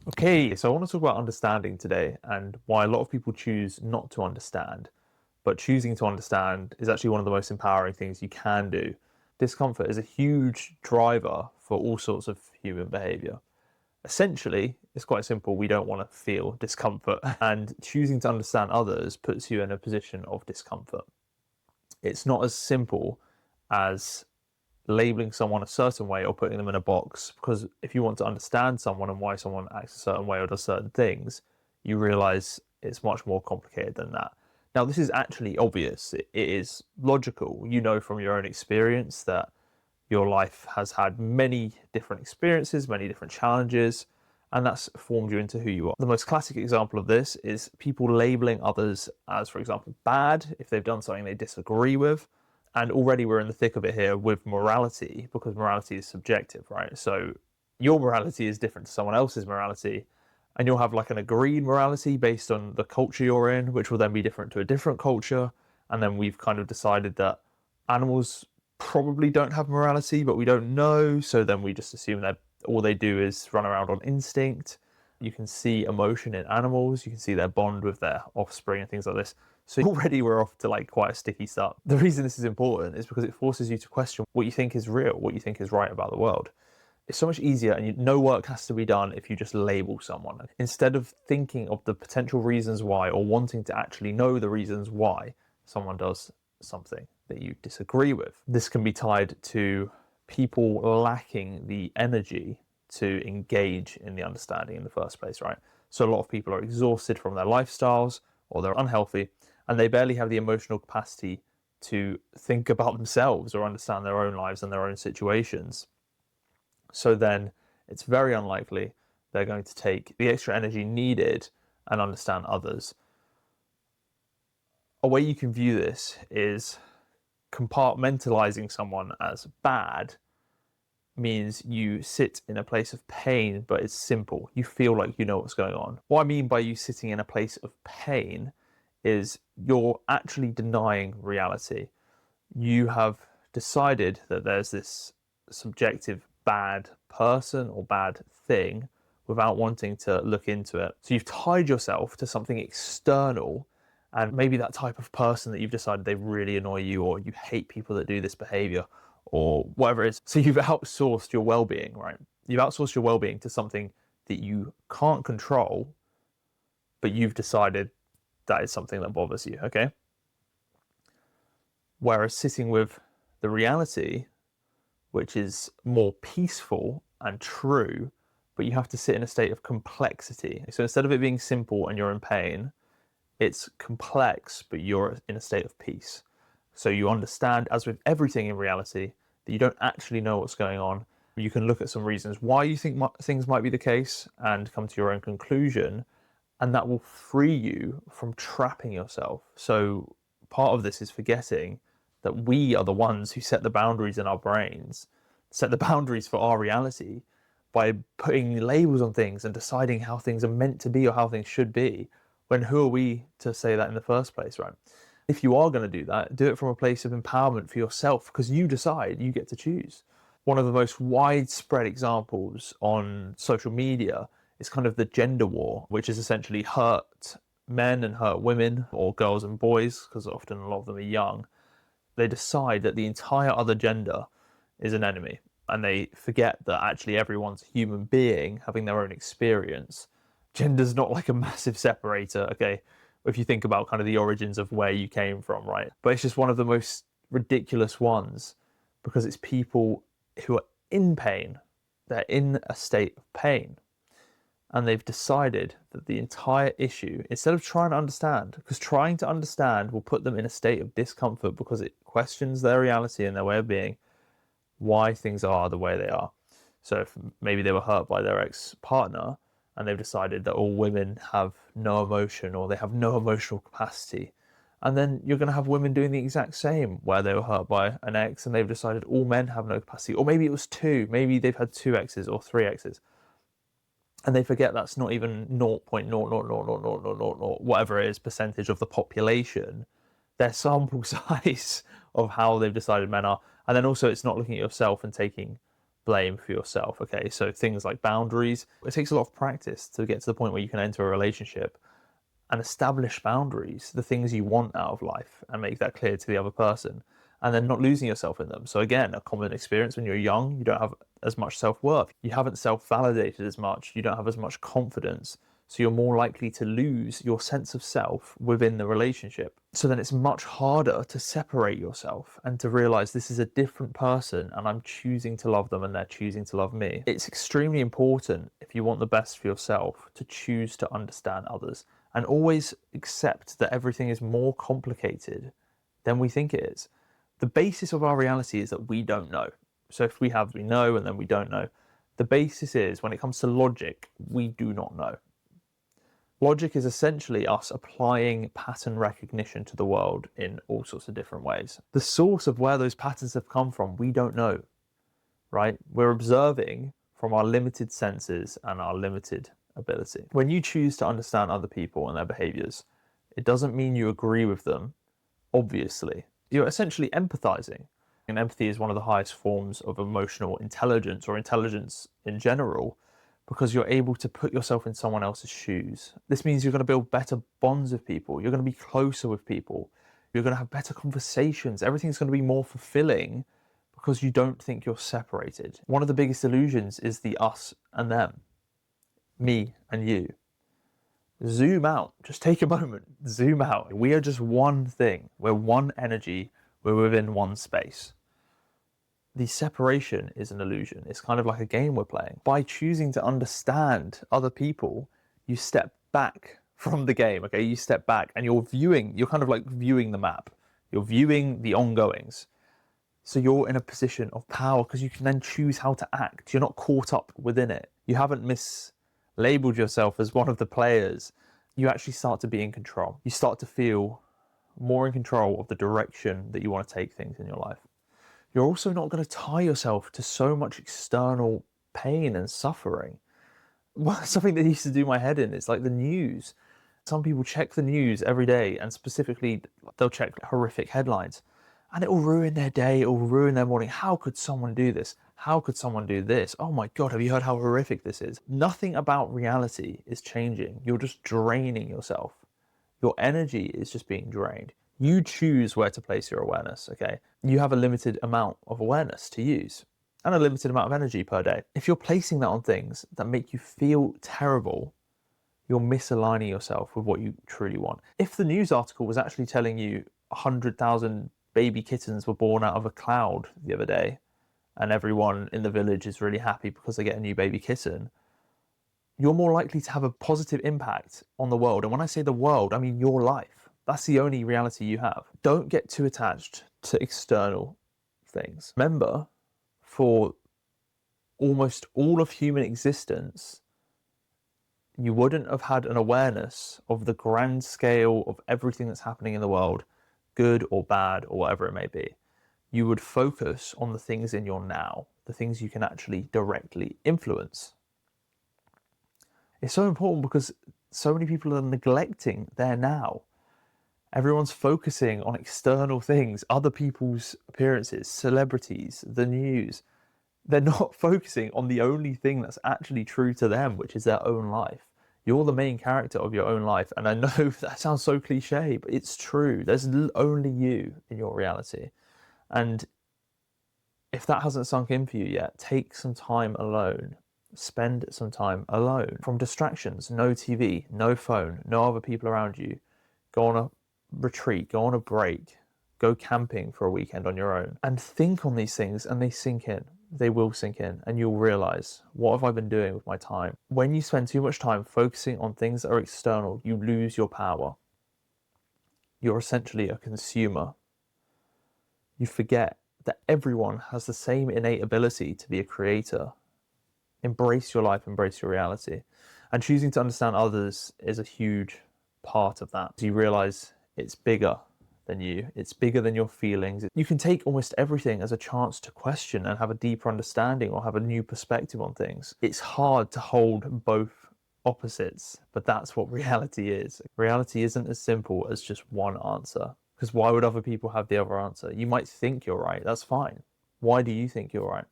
Okay, so I want to talk about understanding today and why a lot of people choose not to understand, but choosing to understand is actually one of the most empowering things you can do. Discomfort is a huge driver for all sorts of human behavior. Essentially, it's quite simple. We don't want to feel discomfort, and choosing to understand others puts you in a position of discomfort. It's not as simple as labeling someone a certain way or putting them in a box, because if you want to understand someone and why someone acts a certain way or does certain things, you realize it's much more complicated than that. Now, this is actually obvious. It is logical. You know from your own experience that your life has had many different experiences, many different challenges, and that's formed you into who you are. The most classic example of this is people labeling others as, for example, bad if they've done something they disagree with. And already we're in the thick of it here with morality, because morality is subjective, right? So your morality is different to someone else's morality, and you'll have like an agreed morality based on the culture you're in, which will then be different to a different culture. And then we've kind of decided that animals probably don't have morality, but we don't know. So then we just assume that all they do is run around on instinct. You can see emotion in animals, you can see their bond with their offspring and things like this. So already we're off to like quite a sticky start. The reason this is important is because it forces you to question what you think is real, what you think is right about the world. It's so much easier, and no work has to be done if you just label someone. Instead of thinking of the potential reasons why, or wanting to actually know the reasons why someone does something that you disagree with. This can be tied to people lacking the energy to engage in the understanding in the first place, right? So a lot of people are exhausted from their lifestyles, or they're unhealthy, and they barely have the emotional capacity to think about themselves or understand their own lives and their own situations. So then it's very unlikely they're going to take the extra energy needed and understand others. A way you can view this is compartmentalizing someone as bad means you sit in a place of pain, but it's simple. You feel like you know what's going on. What I mean by you sitting in a place of pain is you're actually denying reality. You have decided that there's this subjective bad person or bad thing without wanting to look into it. So you've tied yourself to something external, and maybe that type of person that you've decided they really annoy you, or you hate people that do this behavior, or whatever it is. So you've outsourced your well-being, right? You've outsourced your well-being to something that you can't control, but you've decided that is something that bothers you, okay? Whereas sitting with the reality, which is more peaceful and true, but you have to sit in a state of complexity. So instead of it being simple and you're in pain, it's complex, but you're in a state of peace. So you understand, as with everything in reality, that you don't actually know what's going on. You can look at some reasons why you think things might be the case and come to your own conclusion, and that will free you from trapping yourself. So part of this is forgetting that we are the ones who set the boundaries in our brains, set the boundaries for our reality by putting labels on things and deciding how things are meant to be or how things should be. When who are we to say that in the first place, right? If you are going to do that, do it from a place of empowerment for yourself, because you decide, you get to choose. One of the most widespread examples on social media is kind of the gender war, which is essentially hurt men and hurt women, or girls and boys, because often a lot of them are young. They decide that the entire other gender is an enemy, and they forget that actually everyone's a human being having their own experience. Gender's not like a massive separator, okay, if you think about kind of the origins of where you came from, right? But it's just one of the most ridiculous ones, because it's people who are in pain. They're in a state of pain, and they've decided that the entire issue, instead of trying to understand, because trying to understand will put them in a state of discomfort because it questions their reality and their way of being, why things are the way they are. So if maybe they were hurt by their ex-partner and they've decided that all women have no emotion, or they have no emotional capacity, and then you're going to have women doing the exact same, where they were hurt by an ex and they've decided all men have no capacity. Or maybe it was two, maybe they've had two exes or three exes, and they forget that's not even 0.0000000 whatever it is percentage of the population, their sample size of how they've decided men are. And then also it's not looking at yourself and taking blame for yourself. Okay, so things like boundaries, it takes a lot of practice to get to the point where you can enter a relationship and establish boundaries, the things you want out of life, and make that clear to the other person, and then not losing yourself in them. So again, a common experience: when you're young, you don't have as much self-worth, you haven't self-validated as much, you don't have as much confidence, so you're more likely to lose your sense of self within the relationship. So then it's much harder to separate yourself and to realize this is a different person and I'm choosing to love them and they're choosing to love me. It's extremely important, if you want the best for yourself, to choose to understand others and always accept that everything is more complicated than we think it is. The basis of our reality is that we don't know. So if we know and then we don't know. The basis is, when it comes to logic, we do not know. Logic is essentially us applying pattern recognition to the world in all sorts of different ways. The source of where those patterns have come from, we don't know, right? We're observing from our limited senses and our limited ability. When you choose to understand other people and their behaviors, it doesn't mean you agree with them, obviously. You're essentially empathizing. And empathy is one of the highest forms of emotional intelligence, or intelligence in general, because you're able to put yourself in someone else's shoes. This means you're going to build better bonds with people. You're going to be closer with people. You're going to have better conversations. Everything's going to be more fulfilling because you don't think you're separated. One of the biggest illusions is the us and them, me and you. Zoom out. Just take a moment. Zoom out. We are just one thing. We're one energy. We're within one space. The separation is an illusion. It's kind of like a game we're playing. By choosing to understand other people, you step back from the game, okay? You step back and you're kind of like viewing the map. You're viewing the ongoings. So you're in a position of power because you can then choose how to act. You're not caught up within it. You haven't mislabeled yourself as one of the players. You actually start to be in control. You start to feel more in control of the direction that you want to take things in your life. You're also not going to tie yourself to so much external pain and suffering. Well, something that used to do my head in is like the news. Some people check the news every day, and specifically they'll check horrific headlines, and it will ruin their day, it will ruin their morning. How could someone do this? How could someone do this? Oh my God, have you heard how horrific this is? Nothing about reality is changing. You're just draining yourself. Your energy is just being drained. You choose where to place your awareness, okay? You have a limited amount of awareness to use and a limited amount of energy per day. If you're placing that on things that make you feel terrible, you're misaligning yourself with what you truly want. If the news article was actually telling you 100,000 baby kittens were born out of a cloud the other day, and everyone in the village is really happy because they get a new baby kitten, you're more likely to have a positive impact on the world. And when I say the world, I mean your life. That's the only reality you have. Don't get too attached to external things. Remember, for almost all of human existence, you wouldn't have had an awareness of the grand scale of everything that's happening in the world, good or bad or whatever it may be. You would focus on the things in your now, the things you can actually directly influence. It's so important because so many people are neglecting their now. Everyone's focusing on external things, other people's appearances, celebrities, the news. They're not focusing on the only thing that's actually true to them, which is their own life. You're the main character of your own life. And I know that sounds so cliche, but it's true. There's only you in your reality. And if that hasn't sunk in for you yet, take some time alone. Spend some time alone from distractions. No TV, no phone, no other people around you. Go on a retreat, go on a break, go camping for a weekend on your own, and think on these things, and they sink in. They will sink in, and you'll realize, what have I been doing with my time? When you spend too much time focusing on things that are external, you lose your power. You're essentially a consumer. You forget that everyone has the same innate ability to be a creator. Embrace your life, embrace your reality. And choosing to understand others is a huge part of that. You realize it's bigger than you. It's bigger than your feelings. You can take almost everything as a chance to question and have a deeper understanding or have a new perspective on things. It's hard to hold both opposites, but that's what reality is. Reality isn't as simple as just one answer, because why would other people have the other answer? You might think you're right. That's fine. Why do you think you're right?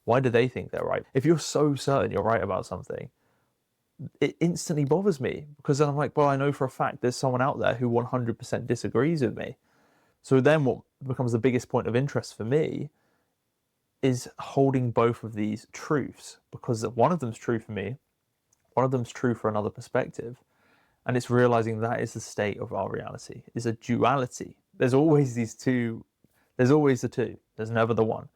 Why do they think they're right? If you're so certain you're right about something, it instantly bothers me, because then I'm like, well, I know for a fact there's someone out there who 100% disagrees with me. So then what becomes the biggest point of interest for me is holding both of these truths, because one of them's true for me, one of them's true for another perspective. And it's realizing that is the state of our reality, is a duality. There's always these two, there's always the two, there's never the one.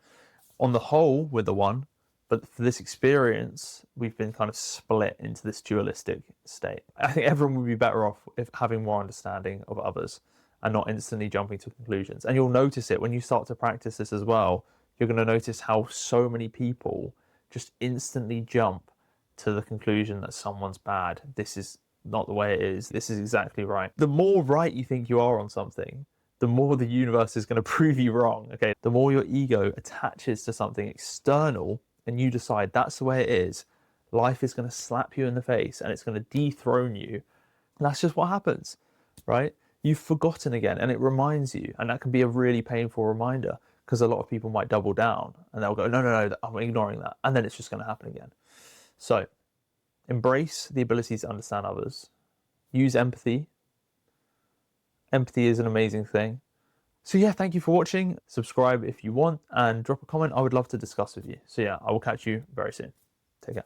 On the whole, we're the one, but for this experience, we've been kind of split into this dualistic state. I think everyone would be better off if having more understanding of others and not instantly jumping to conclusions. And you'll notice it when you start to practice this as well. You're going to notice how so many people just instantly jump to the conclusion that someone's bad. This is not the way it is. This is exactly right. The more right you think you are on something, the more the universe is going to prove you wrong. Okay, the more your ego attaches to something external and you decide that's the way it is, life is going to slap you in the face and it's going to dethrone you. And that's just what happens, right? You've forgotten again, and it reminds you, and that can be a really painful reminder, because a lot of people might double down and they'll go, no, I'm ignoring that. And then it's just going to happen again. So embrace the ability to understand others. Use empathy. Empathy is an amazing thing. So yeah, thank you for watching. Subscribe if you want, and drop a comment. I would love to discuss with you. So yeah, I will catch you very soon. Take care.